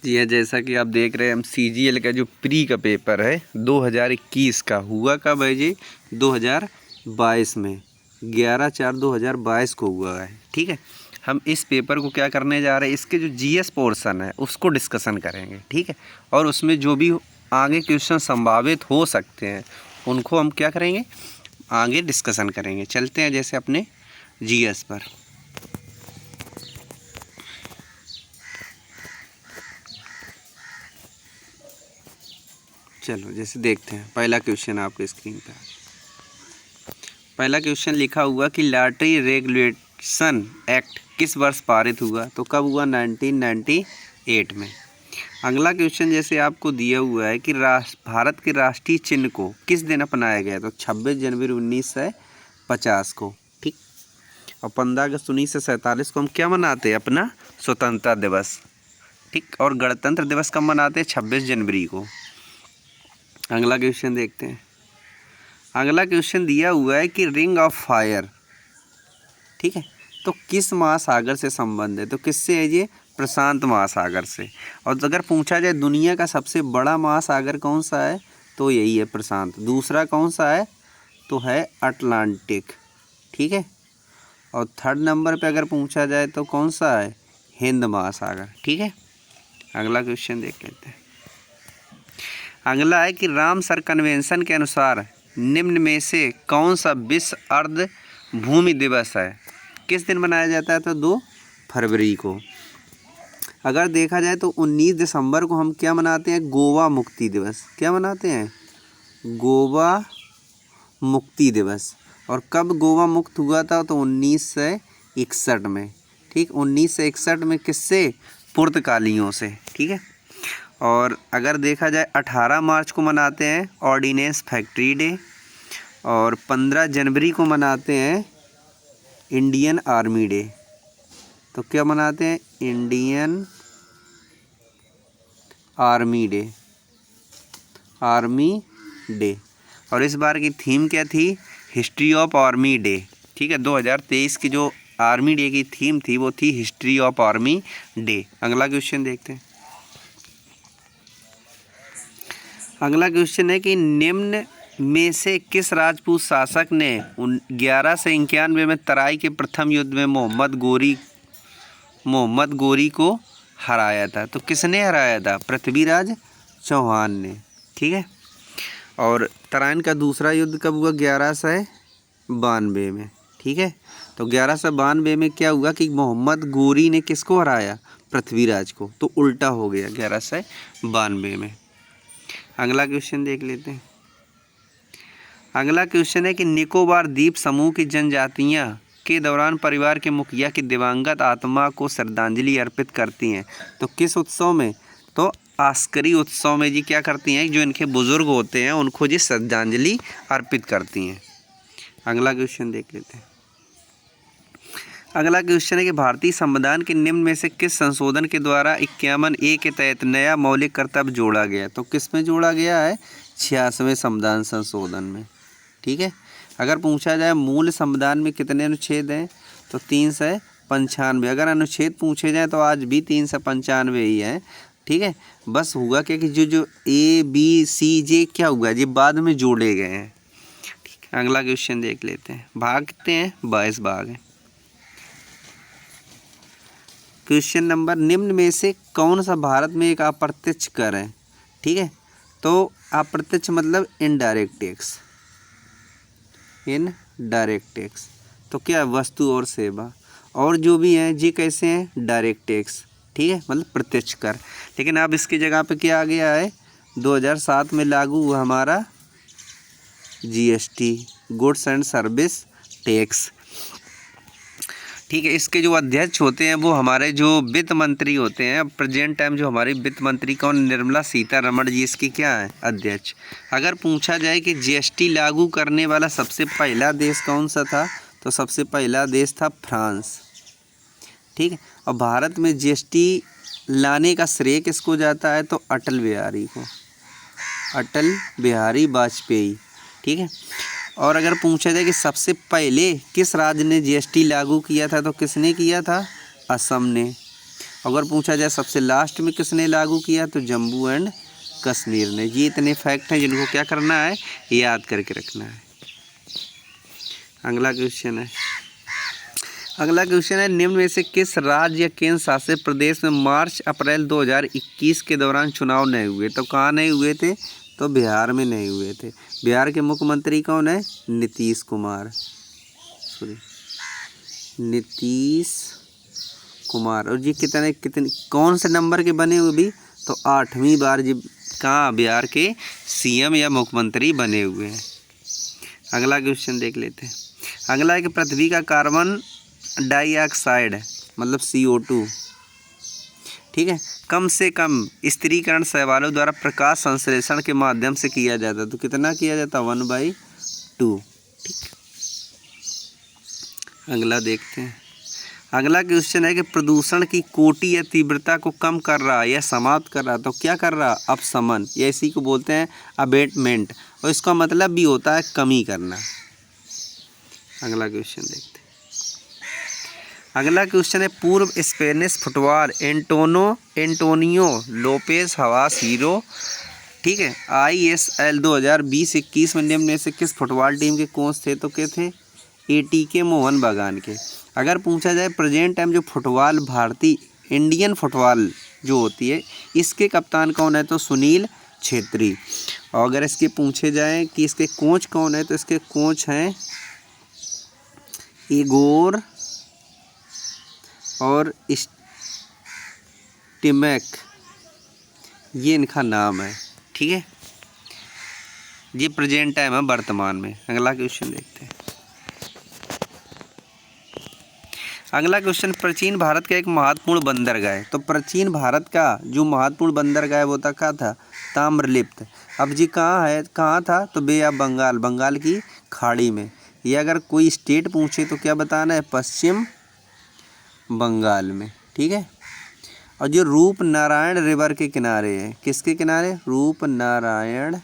जी हाँ, जैसा कि आप देख रहे हैं हम CGL का जो प्री का पेपर है 2021 का हुआ कब है जी 2022 में 11/4/2022 को हुआ है। ठीक है, हम इस पेपर को क्या करने जा रहे हैं, इसके जो GS पोर्शन है उसको डिस्कशन करेंगे। ठीक है, और उसमें जो भी आगे क्वेश्चन संभावित हो सकते हैं उनको हम क्या करेंगे, आगे डिस्कशन करेंगे। चलते हैं जैसे अपने GS पर। चलो जैसे देखते हैं पहला क्वेश्चन आपके स्क्रीन पर। पहला क्वेश्चन लिखा हुआ कि लॉटरी रेगुलेशन एक्ट किस वर्ष पारित हुआ, तो कब हुआ, 1998 में। अगला क्वेश्चन जैसे आपको दिया हुआ है कि भारत के राष्ट्रीय चिन्ह को किस दिन अपनाया गया, तो 26 जनवरी 1950 को। ठीक, और 15 अगस्त 1947 को हम क्या मनाते हैं, अपना स्वतंत्रता दिवस। ठीक, और गणतंत्र दिवस कब मनाते हैं, 26 जनवरी को। अगला क्वेश्चन देखते हैं। अगला क्वेश्चन दिया हुआ है कि रिंग ऑफ फायर, ठीक है, तो किस महासागर से संबंध है, तो किससे है ये, प्रशांत महासागर से। और अगर पूछा जाए दुनिया का सबसे बड़ा महासागर कौन सा है, तो यही है प्रशांत। दूसरा कौन सा है, तो है अटलांटिक। ठीक है, और थर्ड नंबर पे अगर पूछा जाए तो कौन सा है, हिंद महासागर। ठीक है, अगला क्वेश्चन देख लेते हैं। अगला है कि रामसर कन्वेंशन के अनुसार निम्न में से कौन सा विश्व अर्ध भूमि दिवस है, किस दिन मनाया जाता है, तो 2 फरवरी को। अगर देखा जाए तो 19 दिसंबर को हम क्या मनाते हैं, गोवा मुक्ति दिवस। क्या मनाते हैं, गोवा मुक्ति दिवस। और कब गोवा मुक्त हुआ था, तो 1961 में। ठीक, 1961 में किससे, पुर्तगालियों से। ठीक है, और अगर देखा जाए 18 मार्च को मनाते हैं ऑर्डिनेंस फैक्ट्री डे, और 15 जनवरी को मनाते हैं इंडियन आर्मी डे। तो क्या मनाते हैं, Indian army day, army day. और इस बार की थीम क्या थी, हिस्ट्री ऑफ आर्मी डे। ठीक है, 2023 की जो आर्मी डे की थीम थी वो थी हिस्ट्री ऑफ आर्मी डे। अगला क्वेश्चन देखते हैं। अगला क्वेश्चन है कि निम्न में से किस राजपूत शासक ने 1191 में तराई के प्रथम युद्ध में मोहम्मद गोरी को हराया था, तो किसने हराया था, पृथ्वीराज चौहान ने। ठीक है, और तराइन का दूसरा युद्ध कब हुआ, 1192 में। ठीक है, तो 1192 में क्या हुआ कि मोहम्मद गोरी ने किसको हराया, पृथ्वीराज को, तो उल्टा हो गया 1192 में। अगला क्वेश्चन देख लेते हैं। अगला क्वेश्चन है कि निकोबार द्वीप समूह की जनजातियां के दौरान परिवार के मुखिया की दिवंगत आत्मा को श्रद्धांजलि अर्पित करती हैं, तो किस उत्सव में, तो आस्करी उत्सव में जी क्या करती हैं, जो इनके बुजुर्ग होते हैं उनको जी श्रद्धांजलि अर्पित करती हैं। अगला क्वेश्चन देख लेते हैं। अगला क्वेश्चन है कि भारतीय संविधान के निम्न में से किस संशोधन के द्वारा 51A के तहत नया मौलिक कर्तव्य जोड़ा गया, तो किस में जोड़ा गया है, 86वें संविधान संशोधन में। ठीक है, अगर पूछा जाए मूल संविधान में कितने अनुच्छेद हैं, तो 395। अगर अनुच्छेद पूछे जाए तो आज भी 395 ही है। ठीक है, बस हुआ क्या कि जो ABCJ क्या हुआ जी, बाद में जोड़े गए हैं। ठीक है, अगला क्वेश्चन देख लेते हैं। भाग कितने हैं, 22 भाग हैं। क्वेश्चन नंबर, निम्न में से कौन सा भारत में एक अप्रत्यक्ष कर है। ठीक है, तो अप्रत्यक्ष मतलब इनडायरेक्ट टैक्स, इनडायरेक्ट टैक्स। तो क्या, वस्तु और सेवा, और जो भी है जी कैसे हैं, डायरेक्ट टैक्स। ठीक है, मतलब प्रत्यक्ष कर। लेकिन अब इसकी जगह पे क्या आ गया है, 2007 में लागू हुआ हमारा GST, goods and service tax. ठीक है, इसके जो अध्यक्ष होते हैं वो हमारे जो वित्त मंत्री होते हैं, प्रेजेंट टाइम जो हमारी वित्त मंत्री कौन, निर्मला सीतारमण जी इसकी क्या है, अध्यक्ष। अगर पूछा जाए कि GST लागू करने वाला सबसे पहला देश कौन सा था, तो सबसे पहला देश था फ्रांस। ठीक है, और भारत में GST लाने का श्रेय किसको जाता है, तो अटल बिहारी को, अटल बिहारी वाजपेयी। ठीक है, और अगर पूछा जाए कि सबसे पहले किस राज्य ने GST लागू किया था, तो किसने किया था, असम ने। अगर पूछा जाए सबसे लास्ट में किसने लागू किया, तो जम्मू एंड कश्मीर ने। ये इतने फैक्ट हैं जिनको क्या करना है, याद करके रखना है। अगला क्वेश्चन है निम्न में से किस राज्य या केंद्र शासित प्रदेश में मार्च अप्रैल 2021 के दौरान चुनाव नहीं हुए। तो कहाँ नहीं हुए थे, तो बिहार में नहीं हुए थे। बिहार के मुख्यमंत्री कौन है, नीतीश कुमार। और ये कितने कौन से नंबर के बने हुए भी, तो 8वीं बार जी कहाँ बिहार के सीएम या मुख्यमंत्री बने हुए हैं। अगला क्वेश्चन देख लेते हैं। अगला है कि पृथ्वी का कार्बन डाइऑक्साइड मतलब CO2, ठीक है, कम से कम स्थिरीकरण शैवालों द्वारा प्रकाश संश्लेषण के माध्यम से किया जाता है। तो कितना किया जाता है, 1/2। ठीक, अगला देखते हैं। अगला क्वेश्चन है कि प्रदूषण की कोटि या तीव्रता को कम कर रहा है या समाप्त कर रहा है। तो क्या कर रहा है, अपशमन, या इसी को बोलते हैं अबेटमेंट, और इसका मतलब भी होता है कमी करना। अगला क्वेश्चन देखते हैं। अगला क्वेश्चन है पूर्व Spanish football Antonio Lopez Habas hero, ठीक है, ISL 2020-21 में निम्न में से किस फुटबॉल टीम के कोच थे। तो क्या थे, ATK मोहन बागान के। अगर पूछा जाए प्रेजेंट टाइम जो फुटबॉल भारतीय इंडियन फुटबॉल जो होती है इसके कप्तान कौन है, तो सुनील छेत्री। और अगर इसके पूछे जाए कि इसके कोच कौन है, तो इसके कोच हैं इगोर और स्टिमैक, ये इनका नाम है। ठीक है, ये प्रेजेंट टाइम है वर्तमान में। अगला क्वेश्चन देखते हैं। अगला क्वेश्चन, प्राचीन भारत का एक महत्वपूर्ण बंदरगाह। तो प्राचीन भारत का जो महत्वपूर्ण बंदरगाह वो था क्या था, ताम्रलिप्त। अब जी कहाँ था, तो बे ऑफ बंगाल, बंगाल की खाड़ी में। ये अगर कोई स्टेट पूछे तो क्या बताना है, पश्चिम बंगाल में। ठीक है, और जो रूपनारायण रिवर के किनारे है, किसके किनारे, रूपनारायण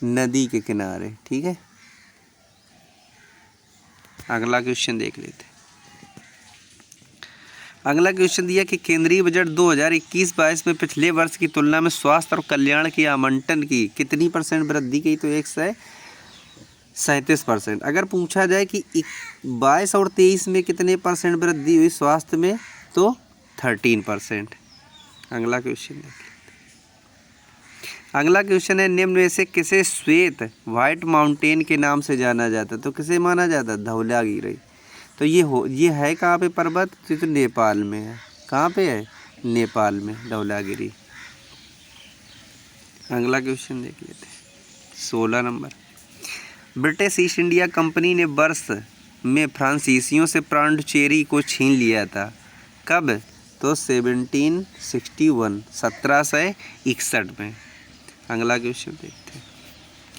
नदी के किनारे। ठीक है, अगला क्वेश्चन देख लेते हैं। अगला क्वेश्चन दिया कि केंद्रीय बजट 2021-22 में पिछले वर्ष की तुलना में स्वास्थ्य और कल्याण के आवंटन की कितनी % वृद्धि की, तो 137%। अगर पूछा जाए कि 22 और 23 में कितने % वृद्धि हुई स्वास्थ्य में, तो 13%। अगला क्वेश्चन देख लेते। अगला क्वेश्चन है निम्न में से किसे श्वेत व्हाइट माउंटेन के नाम से जाना जाता है। तो किसे माना जाता है, धौलागिरी। तो ये है कहाँ पे पर्वत, तो नेपाल में है। कहाँ पे है, नेपाल में धौलागिरी। अगला क्वेश्चन देख लेते हैं, 16 number. British east India company ने वर्ष में फ्रांसीसियों से पांडिचेरी को छीन लिया था। कब, तो 1761 में। अगला क्वेश्चन देखते हैं,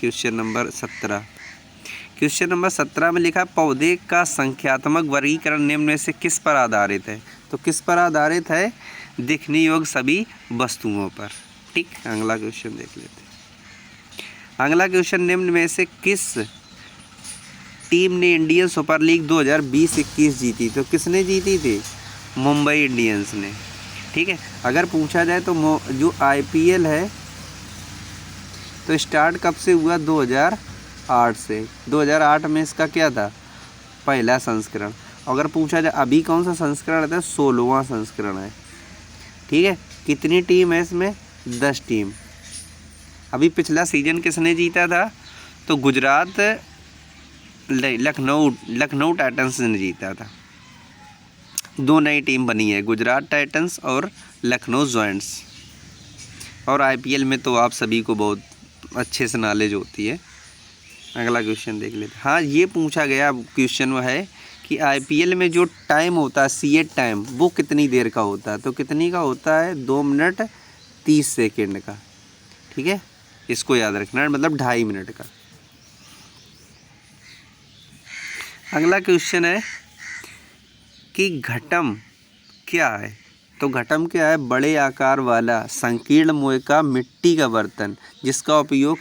क्वेश्चन नंबर 17। क्वेश्चन नंबर 17 में लिखा पौधे का संख्यात्मक वर्गीकरण निम्न में से किस पर आधारित है। तो किस पर आधारित है, दिखने योग्य सभी वस्तुओं पर। ठीक, अगला क्वेश्चन देख लेते हैं। अगला क्वेश्चन, निम्न में से किस टीम ने इंडियन सुपर लीग 2020-21 जीती। तो किसने जीती थी, मुंबई इंडियंस ने। ठीक है, अगर पूछा जाए तो जो IPL है तो स्टार्ट कब से हुआ, 2008 से। 2008 में इसका क्या था, पहला संस्करण। अगर पूछा जाए अभी कौन सा संस्करण है, 16वां संस्करण है। ठीक है, कितनी टीम है इसमें, 10 टीम। अभी पिछला सीजन किसने जीता था, तो गुजरात लखनऊ टाइटंस ने जीता था। 2 नई टीम बनी है, गुजरात टाइटंस और लखनऊ जॉइंट्स। और IPL में तो आप सभी को बहुत अच्छे से नॉलेज होती है। अगला क्वेश्चन देख लेते हैं। हाँ, ये पूछा गया क्वेश्चन वो है कि IPL में जो टाइम होता है, CA टाइम, वो कितनी देर का होता है। तो कितनी का होता है, 2 मिनट 30 सेकेंड का। ठीक है, इसको याद रखना, मतलब 2.5 मिनट का। अगला क्वेश्चन है कि घटम क्या है। तो घटम क्या है, बड़े आकार वाला संकीर्ण मोय का मिट्टी का बर्तन जिसका उपयोग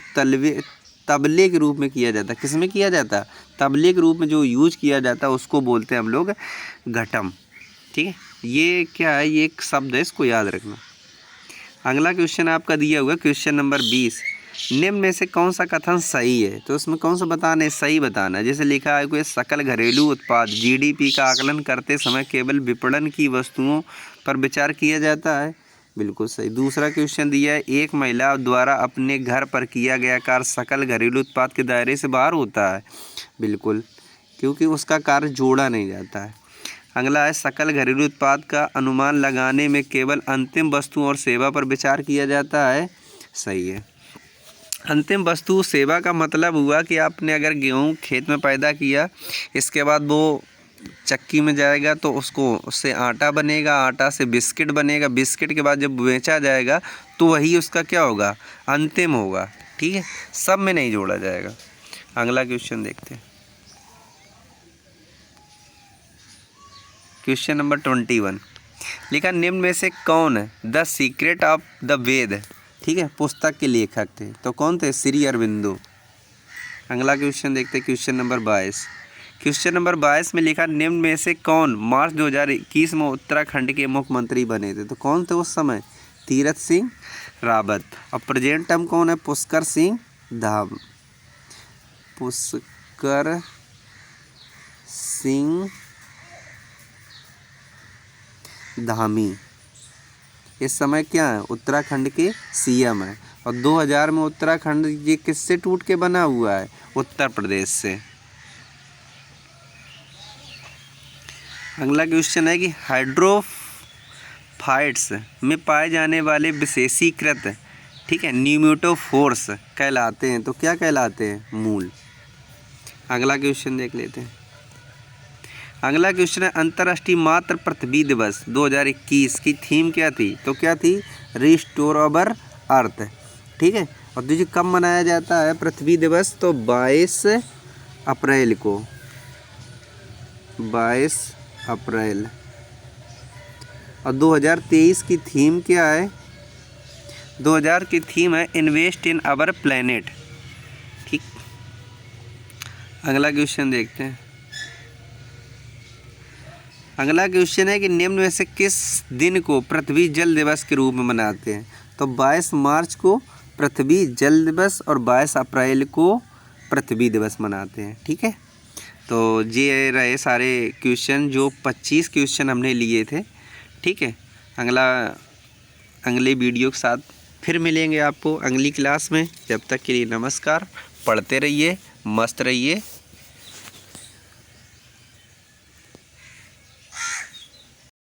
तबले के रूप में किया जाता है। किस में किया जाता है, तबले के रूप में जो यूज किया जाता है उसको बोलते हैं हम लोग घटम। ठीक है, ये क्या है, ये एक शब्द है, इसको याद रखना। अगला क्वेश्चन आपका दिया हुआ क्वेश्चन नंबर 20, निम्न में से कौन सा कथन सही है? तो उसमें कौन सा बताना है, सही बताना है। जैसे लिखा है कि सकल घरेलू उत्पाद जीडीपी का आकलन करते समय केवल विपणन की वस्तुओं पर विचार किया जाता है, बिल्कुल सही। दूसरा क्वेश्चन दिया है, एक महिला द्वारा अपने घर पर किया गया कार्य सकल घरेलू उत्पाद के दायरे से बाहर होता है, बिल्कुल, क्योंकि उसका कार्य जोड़ा नहीं जाता है। अगला है, सकल घरेलू उत्पाद का अनुमान लगाने में केवल अंतिम वस्तु और सेवा पर विचार किया जाता है, सही है। अंतिम वस्तु सेवा का मतलब हुआ कि आपने अगर गेहूँ खेत में पैदा किया, इसके बाद वो चक्की में जाएगा तो उससे आटा बनेगा, आटा से बिस्किट बनेगा, बिस्किट के बाद जब बेचा जाएगा तो वही उसका क्या होगा, अंतिम होगा, ठीक है, सब में नहीं जोड़ा जाएगा। अगला क्वेश्चन देखते हैं, क्वेश्चन नंबर 21, लिखा निम्न में से कौन द सीक्रेट ऑफ द वेद, ठीक है, पुस्तक के लेखक थे? तो कौन थे? श्री अरविंदो। अगला क्वेश्चन देखते हैं, क्वेश्चन नंबर 22। क्वेश्चन नंबर 22 में लिखा निम्न में से कौन मार्च 2021 में उत्तराखंड के मुख्यमंत्री बने थे? तो कौन थे उस समय? तीरथ सिंह रावत। और प्रेजेंट टर्म कौन है? पुष्कर सिंह धाम, पुष्कर सिंह धामी इस समय क्या है? उत्तराखंड के सीएम है। और 2000 में उत्तराखंड ये किससे टूट के बना हुआ है? उत्तर प्रदेश से। अगला क्वेश्चन है कि हाइड्रोफाइट्स में पाए जाने वाले विशेषीकृत, ठीक है, न्यूमेटोफोर्स कहलाते हैं। तो क्या कहलाते हैं? मूल। अगला क्वेश्चन देख लेते हैं। अगला क्वेश्चन है, अंतर्राष्ट्रीय मातृ पृथ्वी दिवस 2021 की थीम क्या थी? तो क्या थी? रिस्टोर अवर अर्थ, ठीक है। और देखिए कब मनाया जाता है पृथ्वी दिवस? तो 22 अप्रैल को, 22 अप्रैल। और 2023 की थीम क्या है? 2000 की थीम है इन्वेस्ट इन अवर प्लेनेट, ठीक। अगला क्वेश्चन देखते हैं। अगला क्वेश्चन है कि निम्न में से किस दिन को पृथ्वी जल दिवस के रूप में मनाते हैं? तो 22 मार्च को पृथ्वी जल दिवस और 22 अप्रैल को पृथ्वी दिवस मनाते हैं, ठीक है। तो ये रहे सारे क्वेश्चन, जो 25 क्वेश्चन हमने लिए थे, ठीक है। अगले वीडियो के साथ फिर मिलेंगे आपको अगली क्लास में। जब तक के लिए नमस्कार, पढ़ते रहिए, मस्त रहिए।